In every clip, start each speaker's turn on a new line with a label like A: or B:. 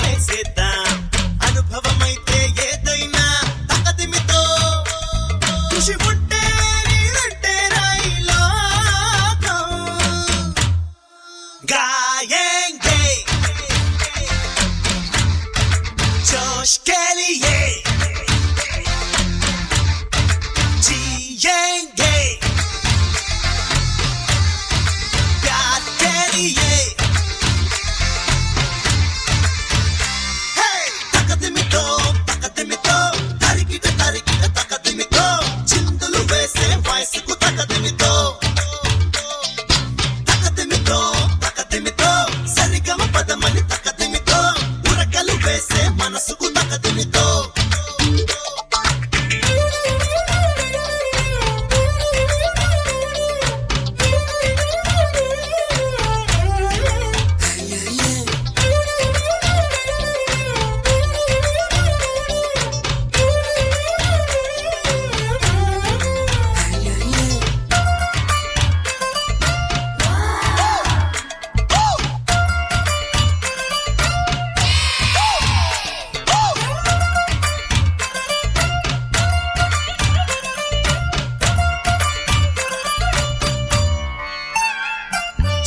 A: వేసేద్దాం అనుభవమైతే ఏదైనా తకదిమితో ఖుషి ఉంటే నీదంటే రాయిలోకం గాయేంగే जोश के लिए जिएंगे प्यार के लिए తకదిమితో తరికిట తకదిమితో చిందులు వేసే వయసుకు తకదిమితో సరిగమ పదమని తకదిమితో ఉరకలు వేసే మనసుకు తకదిమితో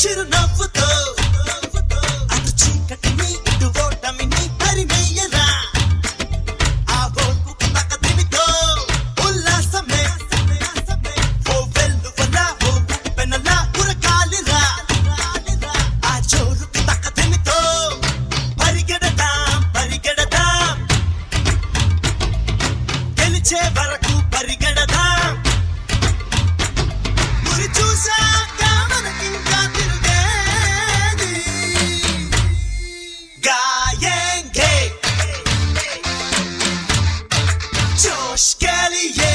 A: చిరునవ్వుతో అటు చీకటిని ఇటు ఓటమిని పరిమేయరా ఆ ఓర్పుకు తకదిమితో ఉల్లాసమే ఓ వెల్లువలా ఓ ఉప్పెనలా ఉరకాలిరా ఆ జోరుకు తకదిమితో పరిగెడదాం గెలిచే వరకు పరిగెడదాం గురి చూసాక మనకింకా తిరుగేది గాయేంగే जोश के लिए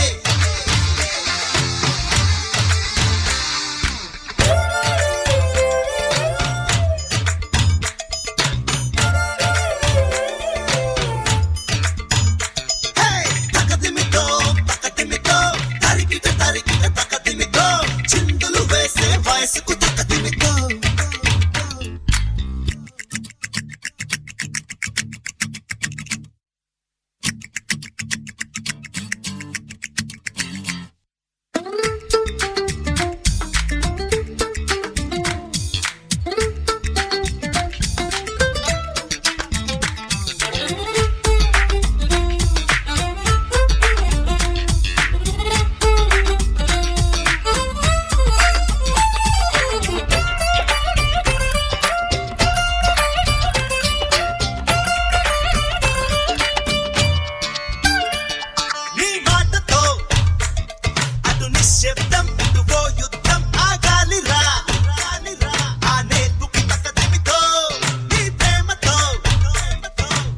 A: తకదిమితో తరికిట తకదిమితో చిందులు వేసే వయసుకు తకదిమితో నీ మాటతో అటు నిశ్శబ్దం ఇటు ఓ యుద్ధం ఆగాలిరా ఆ నేర్పుకి తకదిమితో నీ ప్రేమతో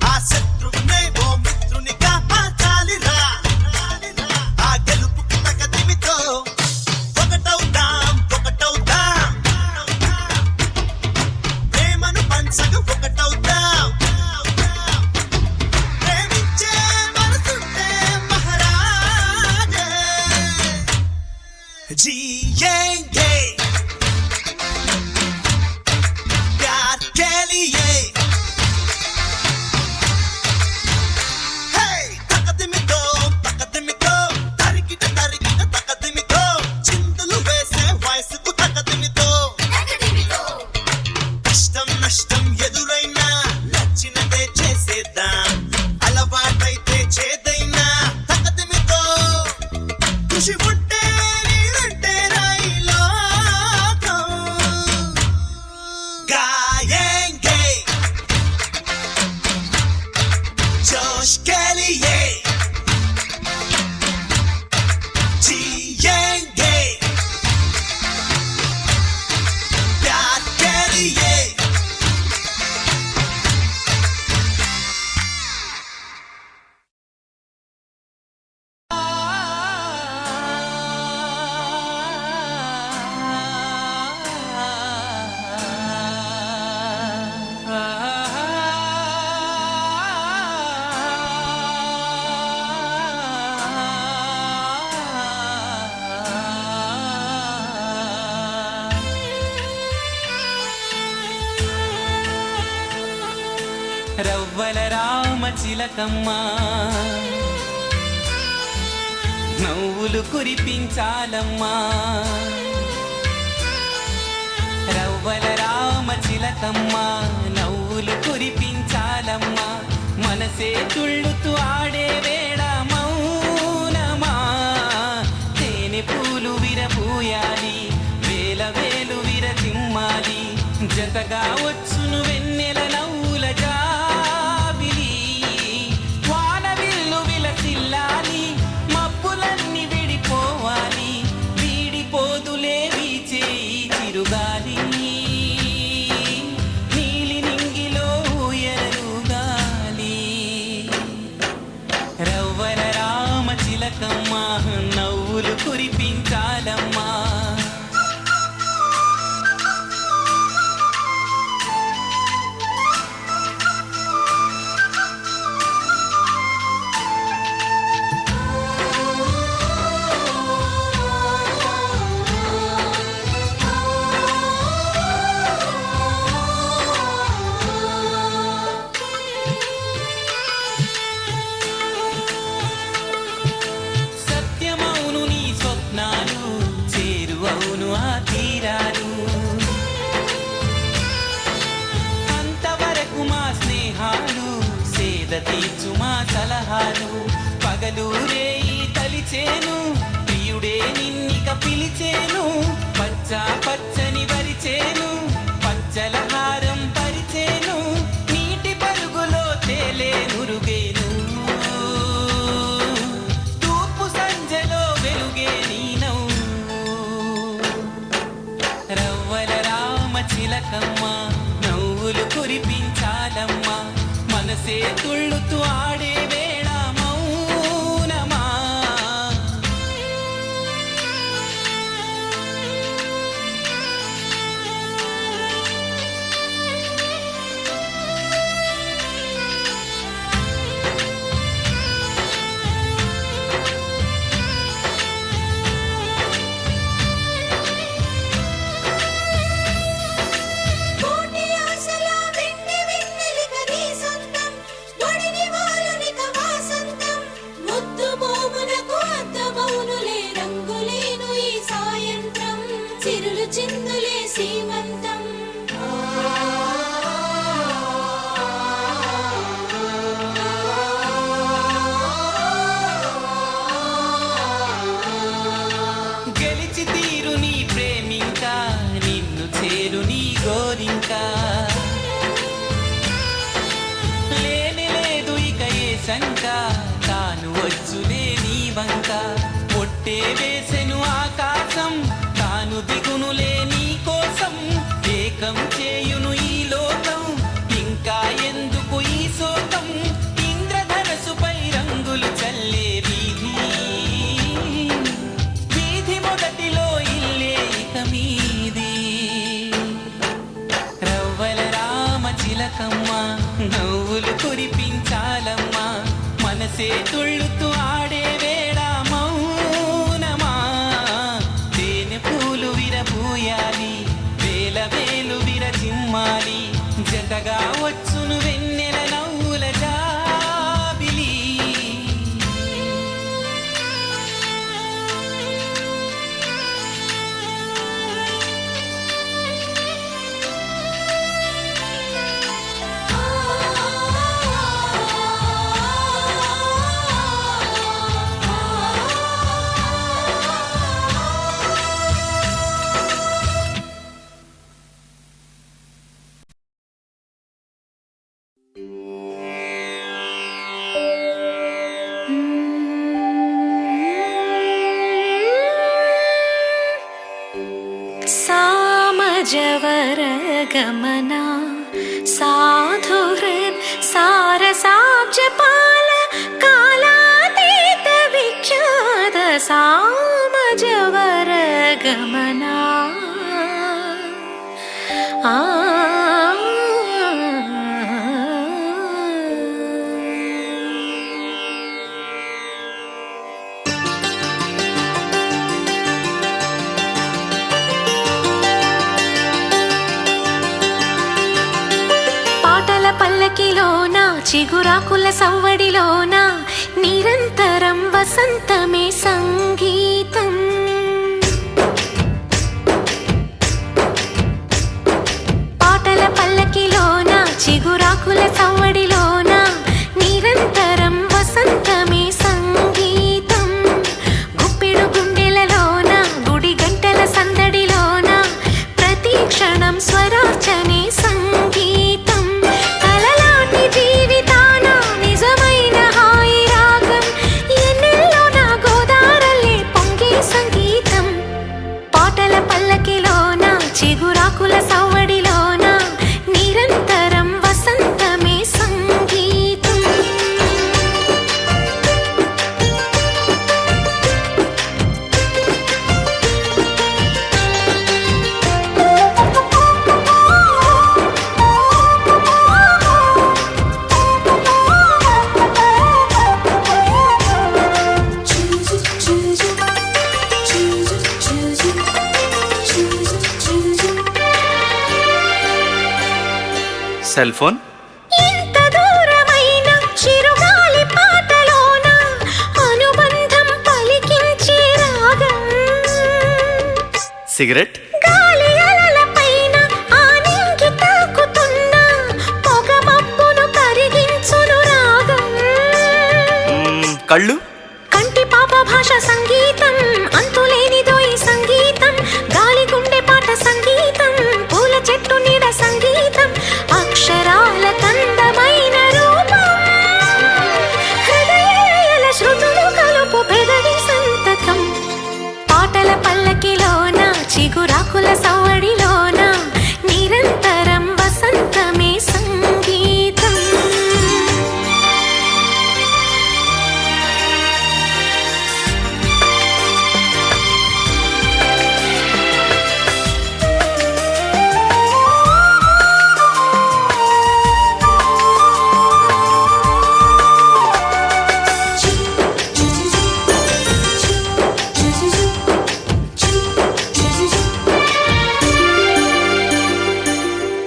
A: ఆ శత్రువునే ఓ మిత్రునిగా మార్చాలిరా ఆ గెలుపుకి తకదిమితో ఒకటవుదాం ప్రేమను పంచగా ఒకటవుదాం ప్రేమించే మనసుంటే మహారాజే जिएंगे प्यार के लिए తకదిమితో తరికిట తకదిమితో చిందులు వేసే వయసుకు తకదిమితో కష్టం నష్టం ఎదురైనా నచ్చినదే చేసేద్దాం అలవాటైతే చేదైనా తకదిమితో ఖుషి ఉంటే నీదంటే రాయిలోకం గాయేంగే जोश के लिए जिएंगे प्यार के लिए
B: రవ్వల రామ చిలకమ్మ నవ్వులు కురిపించాలమ్మా రవ్వల రామ చిలకమ్మ నవ్వులు కురిపించాలమ్మా మనసే తుళ్ళుతూ ఆడే వేళ మౌనమా తేనె పూలు విరబూయాలి వేల వేలు విరజిమ్మాలి జతగా వచ్చును వెన్నెల నవ్వుల జాబిలి వాన విల్లు విలసిల్లాలి మబ్బులన్నీ విడిపోవాలి వీడిపోదులే వీచే ఈ చిరుగాలి నీలి నింగిలో ఊయలుగాలి రవ్వల రామ చిలకమ్మ నవ్వులు కురిపించాలమ్మా తీర్చు మా సలహాలు పగలూరే ఈ తలిచేను ప్రియుడే నిన్నిక పిలిచేను పచ్చ పచ్చని వరిచేను పచ్చల హారం పరిచేను నీటి పరుగులో తేలే నురుగేను తూర్పు సంజలో వెలుగే నీనౌ రవ్వల రామ చిలకమ్మ నవ్వులు కురిపించాలమ్మా మనసే తుళ్ళుతూ ఆడే వేళ మౌనమా
C: చిందులే సీమంతం
B: గెలిచి తీరు నీ ప్రేమింకా నిన్ను చేరు నీ గోరింకా లేని లేదు ఇక ఏ శంక తాను వచ్చులే నీ వంక పొట్టే వేసెను ఆకాశం తాను దిగునులే నీ కోసం ఏకం చేయును ఈ లోకం ఇంకా ఎందుకు ఈ శోకం ఇంద్రధనసుపై రంగులు చల్లే వీధి వీధి మొదటిలో ఇల్లే ఇక మీది రవ్వల రామ చిలకమ్మ నవ్వులు కురిపించాలమ్మా మనసే తుళ్ళుతూ ఆడే వేళ మౌనమా తేనె పూలు విరబూయాలి వేల వేలు విరజిమ్మాలి జతగా వచ్చును వెన్నెల నవ్వుల జాబిలి
C: सामजवरगमना साधुहृत् सारसाब्जपाल कालातीत विख्यात सामजवरगमना చిగురాకుల సవ్వడిలోన నిరంతరం వసంతమే సంగీతం. పాటల పల్లకిలోన చిగురాకుల సవ్వడిలోన నిరంతరం వసంతమే సంగీతం. గుప్పెడు గుండెలలోన గుడి గంటల సందడిలోన ప్రతి క్షణం స్వరార్చనే సంగీతం. కలలాంటి జీవితాన నిజమైన హాయి రాగం ఎన్నెల్లో నా గోదారల్లే పొంగే సంగీతం. పాటల పల్లకిలోన చిగురాకుల సవ్వడిలోన నిరంతరం వసంతమే సంగీతం.
D: సెల్ ఫోన్
C: ఎంత దూరమైన చిరుగాలి పాటలోన అనుబంధం పలికించే రాగం.
D: సిగరెట్
C: గాలి అలలపైన ఆనింగి తాకుతున్న పొగ మబ్బును కరిగించును రాగం.
D: కళ్ళు
C: కంటి పాప భాష సంగీతం అంతులేనిదో ఈ సంగీతం. గాలి గుండె పాట సంగీతం పూల చెట్టు నీడ సంగీతం. అక్షరాల కందమైన రూపం హృదయాల శృతులు కలుపు పెదవి సంతకం. పాటల పల్లకిలోన చిగురాకుల సవ్వడిలోన నిరంతరం వసంతమే సంగీతం.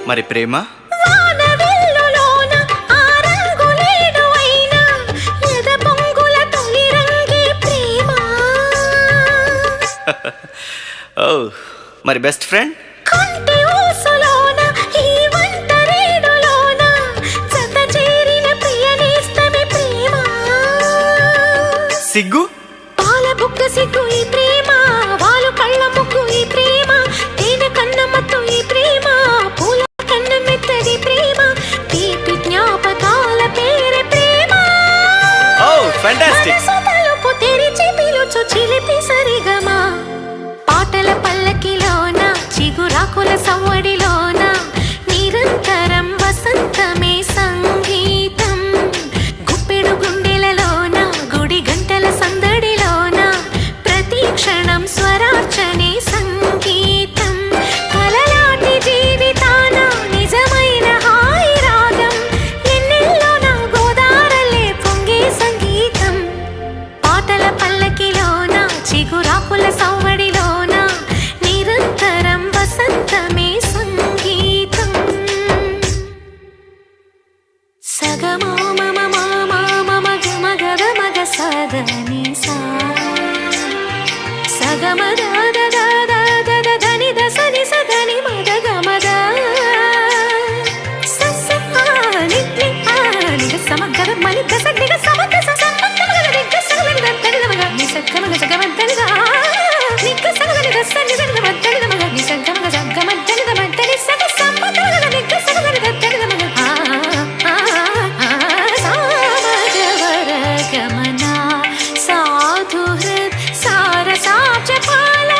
D: మరి ప్రేమ
C: వానవిల్లులోన ఆ రంగులేడు అయినా ఎద పొంగుల తొలి రంగే ప్రేమ.
D: ఓ మరి బెస్ట్ ఫ్రెండ్
C: కంటి ఊసులోన ఈ వంటరేడులోన జత చేరిన ప్రియనేస్తమే ప్రేమ.
D: సిగ్గు
C: పాల బుక్క సిగ్గు ఈ ప్రేమ వాలు కళ్ళ ముగ్గు ఈ ప్రేమ. తేనె కన్నమ్మతో ఈ ప్రేమ పూల కన్న మెత్తడి ప్రేమ. తీపి జ్ఞాపకాల పేరే ప్రేమ.
D: ఓ ఫ్యాంటాస్టిక్.
C: మనసు తలుపు తెరిచి పిలుచు చిలిపి సరిగమా. పాటల పల్లకిలోన చిగురాకుల సవ్వడిలోన నిరంతరం వసంతమే సంగీతం. గుప్పెడు గుండెలలోన గుడి గంటల సందడిలోన ప్రతి క్షణం స్వరార్చనే సంగీతం. కలలాంటి జీవితాన నిజమైన హాయి రాగం ఎన్నెల్లో నా గోదారల్లే పొంగే సంగీతం. పాటల పల్లకిలోన చిగురాకుల సవ్వడిలోన నిరంతరం వసంతమే సంగీతం. సగమో మమ మామ మమ గమ గద మగ సదని సా సగమ దద దద దద దని దసని సదని మద గమద సస ఆని ని ఆని గసమ గద మని గస ని గసమ గస సమ గమ గద ని గస గమ గద తని గమ గద ని సగమ గస గమ తని గ ని గస గమ గద సని గమ గద తని గమ గద ని సగమ గస గమ తని గమ తని సగ సమ గమ గద ని గస గమ గద తని గమ గద సామజవర గమనా సాధు హృద్ సారసాబ్జ పాల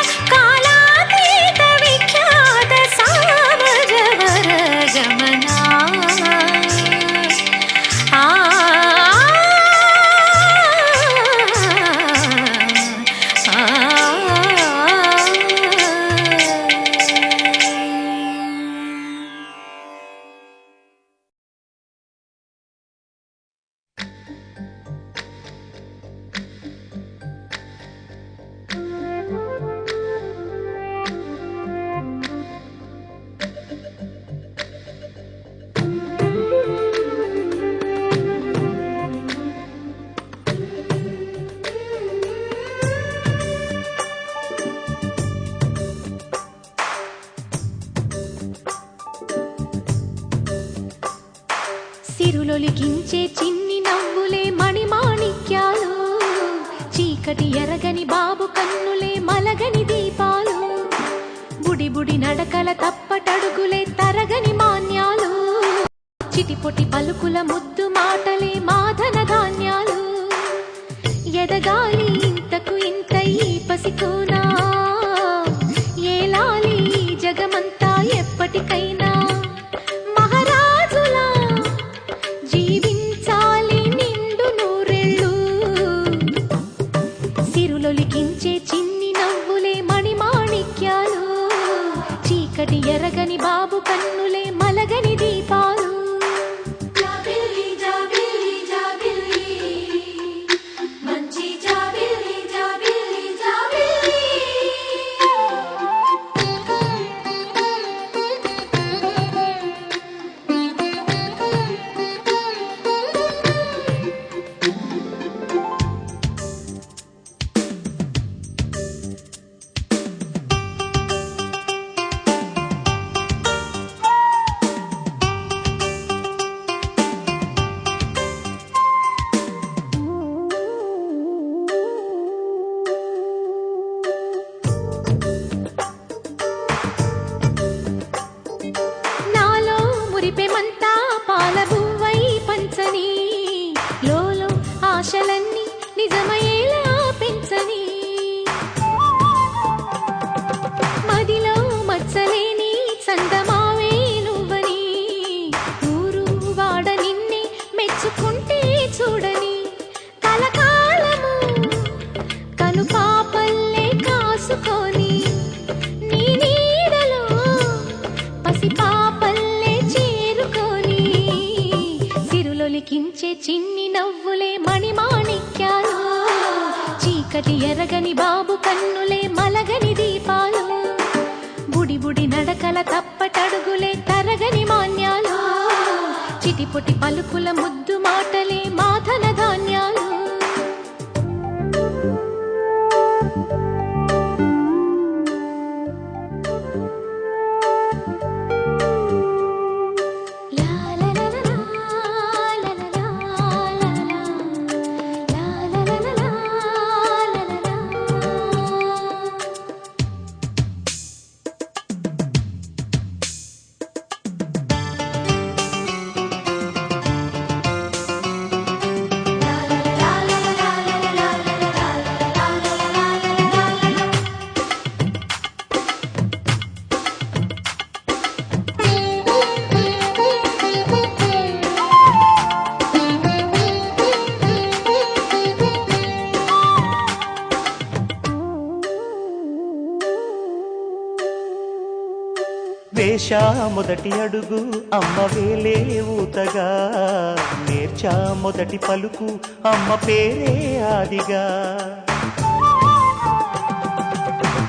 C: సిరులొలికించే చిన్ని నవ్వులే మణిమాణిక్యాలు, చీకటి ఎరగని బాబు కన్నులే మలగని దీపాలు, బుడి బుడి నడకల తప్పటడుగులే తరగని మాన్యాలు, చిటిపొటి పలుకుల ముద్దు మాటలే మాధన ధాన్యాలు, ఎదగాలి ఇంతకు ఇంత ఈ పసికోనా, ఏలాలి జగమంతా ఎప్పటికైనా, మహారాజులా జీవించాలి నిండు నూరెళ్ళు. సిరులొలికించే చిన్ని నవ్వులే మణిమాణిక్యాలు, చీకటి ఎరగని బాబు కన్నులే మలగని దీపాలు. మురిపెమంతా పాలబువ్వై పంచని, లోలో ఆశలన్నీ నిజమయ్యేలా పెంచని, మదిలో మచ్చలేని చందమావే నువ్వని, ఊరు వాడ నిన్నే మెచ్చుకుంటే చూడని, కలకాలము కను పాపల్లే కాసుకొని, నీ నీడలో పసిపాపల్లే సిరులొలికించే చిన్ని నవ్వులే మణిమాణిక్యాలు, చీకటి ఎరగని బాబు కన్నులే మలగని దీపాలు, బుడి బుడి నడకల తప్పటడుగులే తరగని మాన్యాలు, చిటిపొటి పలుకుల ముద్దు మాటలే మాధన ధాన్యాలు.
E: వేశా మొదటి అడుగు అమ్మ వేలే ఊతగా, నేర్చా మొదటి పలుకు అమ్మ పేరే ఆదిగా,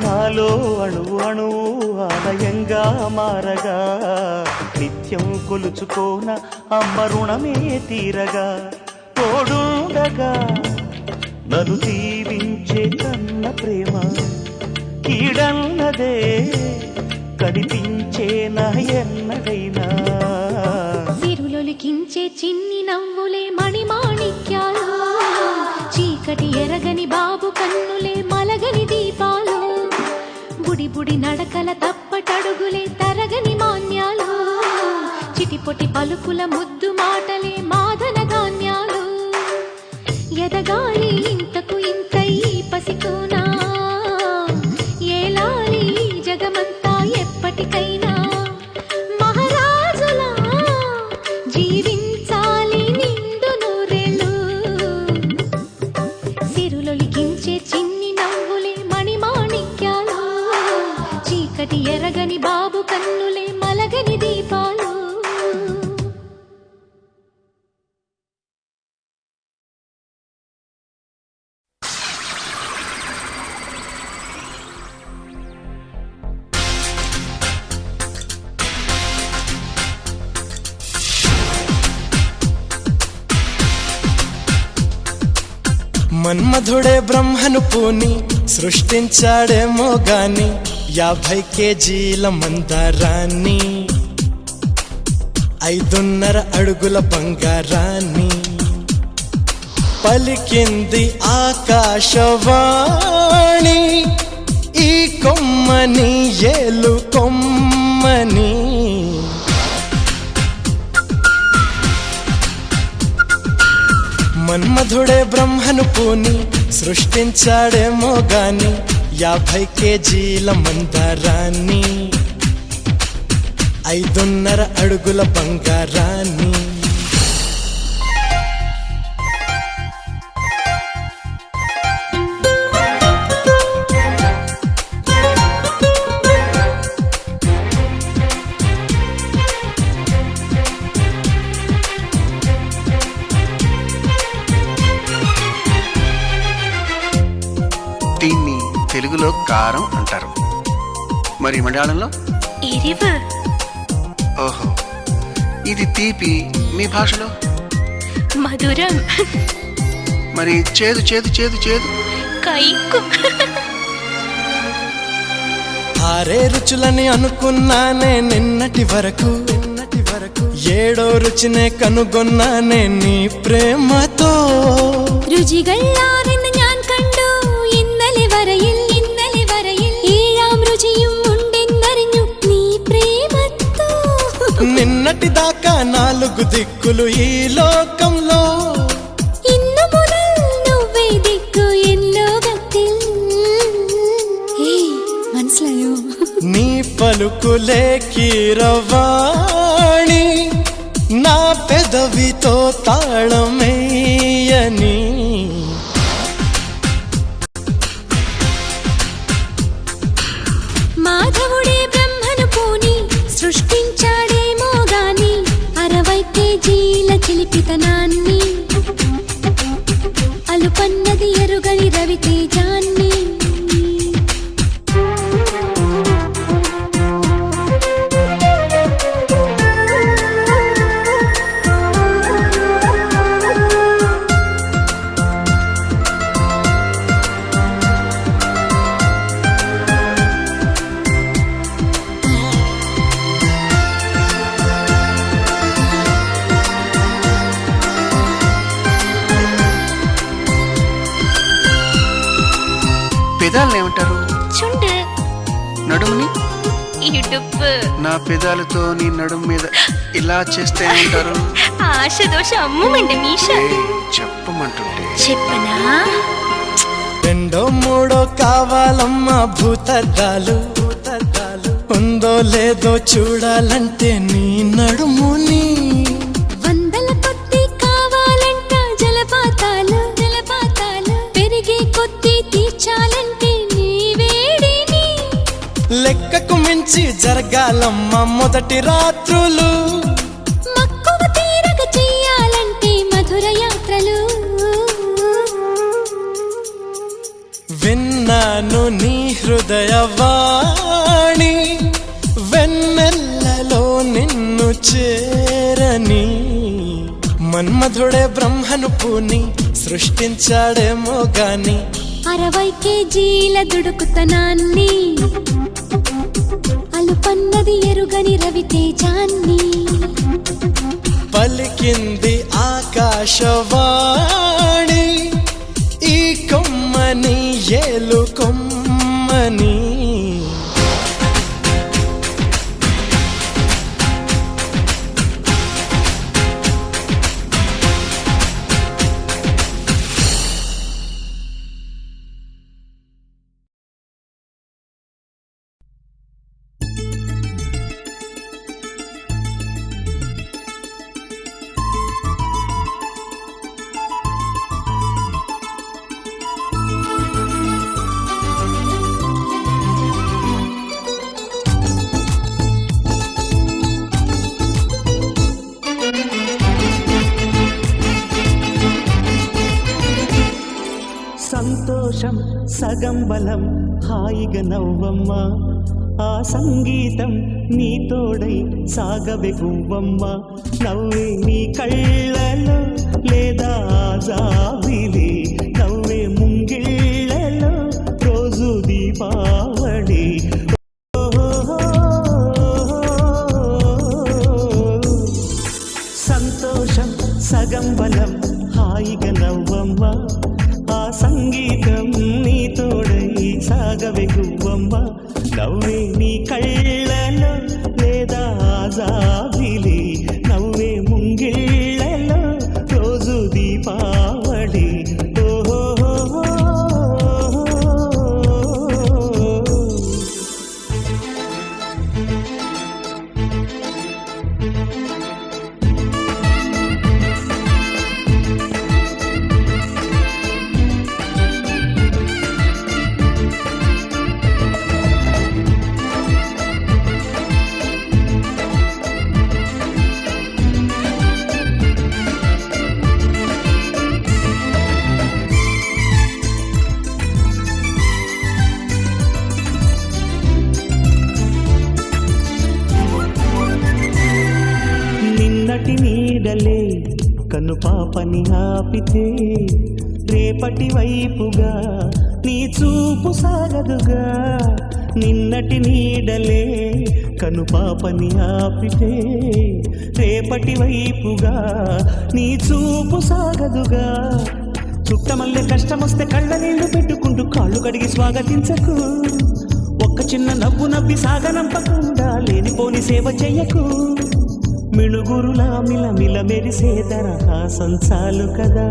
E: నాలో అణువు అణువు ఆలయంగా మారగా, నిత్యం కొలుచుకోన అమ్మ రుణమే తీరగా, తోడుండగా నన్ను దీవించే కన్న ప్రేమ కీడన్నదే కనిపించేనా ఎన్నడైనా.
C: సిరులొలికించే చిన్ని నవ్వులే మణిమాణిక్యాలు, చీకటి ఎరగని బాబు కన్నులే మలగని దీపాలు, బుడి బుడి నడకల తప్పటడుగులే తరగని మాన్యాలు, చిటిపొటి పలుకుల ముద్దు మాటలే మాధన ధాన్యాలు, ఎదగాలి ఇంతకు ఇంత ఈ పసికోనా, ఏలాలి జగమంతా ఎప్పటికైనా, మహారాజులా జీవించాలి నిండు నూరెళ్ళు. సిరులొలికించే చిన్ని నవ్వులే మణిమాణిక్యాలు, చీకటి ఎరగని బాబు కన్నులే మలగని దీపాలు.
F: మన్మధుడే బ్రహ్మను పూని సృష్టించాడేమో గాని 50 కేజీల మందారాన్ని 5.5 అడుగుల బంగారాన్ని పలికింది ఆకాశవాణి ఈ కొమ్మని ఏలు కొమ్మని మన్మధుడే బ్రహ్మను పూని సృష్టించాడేమో గాని 50 కేజీల మందారాన్ని 5.5 అడుగుల బంగారాన్ని
G: దీన్ని తెలుగులో కారం అంటారు, మరి మలయాళంలో
C: ఎరివు.
G: ఓహో, ఇది తీపి మీ భాషలో,
C: మధురం.
G: మరి చేదు చేదు చేదు చేదు
C: కైకు.
F: 6 రుచులని అనుకున్నానే నిన్నటి వరకు 7వ రుచినే కనుగొన్నానే నీ ప్రేమతో
C: രുചികളാണെന്ന് ഞാൻ കണ്ടു ഇന്നലെ വരയിൽ 7ാം രുചിയും ഉണ്ടെന്നറിഞ്ഞു നീ പ്രേമത്തോ.
F: నిన్నటి దాకా 4 దిక్కులు ఈ లోకంలో
C: ഇന്നു മുതൽ నువ్వే దిక్కు ఎన్ లోകത്തിൽ. മനസ്സിലായോ?
F: నీ పలుకులే కీరవాణి నా పెదవితో తాళమేయని
C: మాధవుడే బ్రహ్మను పూని సృష్టించాడేమో గాని 60 కేజీల చిలిపితనాన్ని అలుపన్నది ఎరుగని రవితేజాన్ని.
G: పెదాలను ఏమంటారు?
C: చుండు.
G: నడుముని?
C: ఇడుపు.
G: నా పెదాలతో నీ నడుము మీద ఇలా చేస్తే ఏమంటారు?
C: ఆశదోష అమ్ముమండి మీష.
G: చెప్పమంటుంటే
C: చెప్పనా?
F: 2, 3 కావాలమ్మా భూతద్దాలు ఉందో లేదో చూడాలంటే నీ నడుముని.
C: 100ల కొద్ది కావాలంట జలపాతాలు పెరిగే కొద్ది తీర్చాలంటే నీ వేడిని.
F: లెక్కకు మించి జరగాలమ్మా మొదటి రాత్రులు
C: మక్కువ తీరగ చెయ్యాలంటే మధుర యాత్రలు.
F: విన్నాను నీ హృదయవాణి వెన్నెల్లలో నిన్ను చేరని మన్మధుడే బ్రహ్మను పూని సృష్టించాడేమో గాని
C: 60 కేజీల దుడుకుతనాన్ని అలుపన్నది ఎరుగని రవితేజాన్ని.
F: పలికింది ఆకాశవాణి ఈ కొమ్మని ఏలు కొమ్మని.
E: సంతోషం సగం బలం హాయిగా నవ్వమ్మ ఆ సంగీతం నీ తోడై సాగవే గువ్వమ్మ. నవ్వే నీ కళ్ళలో లేదా జాబిలి నవ్వే ముంగిళ్ళలో రోజు దీపావళి. సగం బలం హాయిగా నవ్వమ్మ ఆ సంగీతం నీ తోడై సాగవే గువ్వమ్మ నవ్వే నీ కళ్ళలో లేదా జాబిలి నవ్వే ముంగిళ్ళలో రోజు దీపావళి నిన్నటి నీడలే కను పాపని ఆపితే రేపటి వైపుగా నీ చూపు సాగదుగా నిన్నటి నీడలే కను పాపని ఆపితే రేపటి వైపుగా నీ చూపు సాగదుగా చుట్టమల్లె కష్టమొస్తే కళ్ళ నీళ్లు పెట్టుకుంటూ కాళ్ళు కడిగి స్వాగతించకు ఒక్క చిన్న నవ్వు నవ్వి సాగనంపకుండా లేనిపోని సేవ చెయ్యకు మిణుగురులా మిలమిల మెరిసే దరహాసం చాలు కదా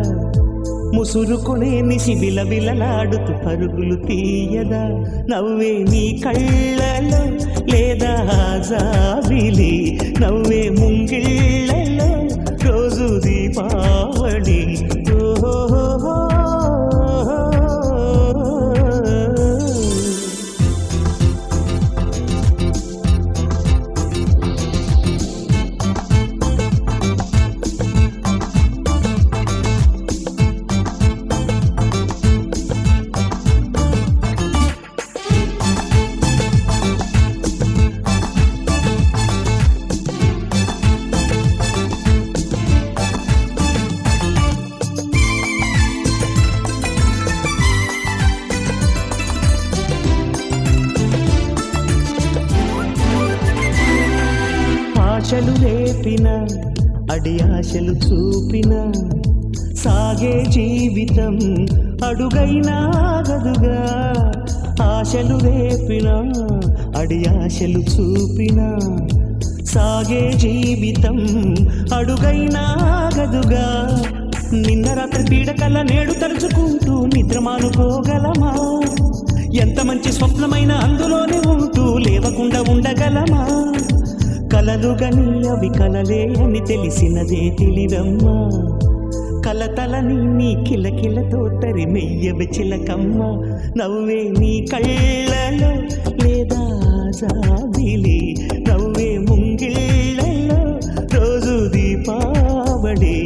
E: ముసురుకునే నిసి బిలబిలలాడుతూ పరుగులు తీయదా నవ్వే నీ కళ్ళలో లేదా జాబిలి నవ్వే ముంగిళ్ళలో రోజు దీపావళి ఆశలు రేపిన అడి ఆశలు చూపిన సాగే జీవితం అడుగైనా గదుగా ఆశలు రేపిన అడి ఆశలు చూపిన సాగే జీవితం అడుగైనా గదుగా నిన్న రాత్రి పీడకల్లా నేడు తలుచుకుంటూ నిద్రమానుకోగలమా ఎంత మంచి స్వప్నమైన అందులోనే ఉంటూ లేవకుండా ఉండగలమా కలలుగని అవి కలలే అని తెలిసినదే తెలివమ్మా కలతలని నీ కిలకిలతో తరిమెయ్యవి చిలకమ్మ నవ్వే నీ కళ్ళలో లేదా జాబిలి నవ్వే ముంగిళ్ళలో రోజు దీపావళి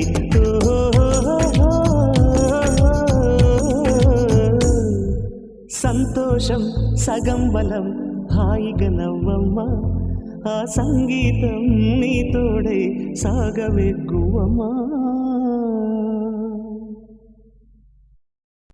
E: సంతోషం సగం బలం హాయిగా నవ్వమ్మ ఆ సంగీతం నీ తోడై సాగవే గువ్వమ్మ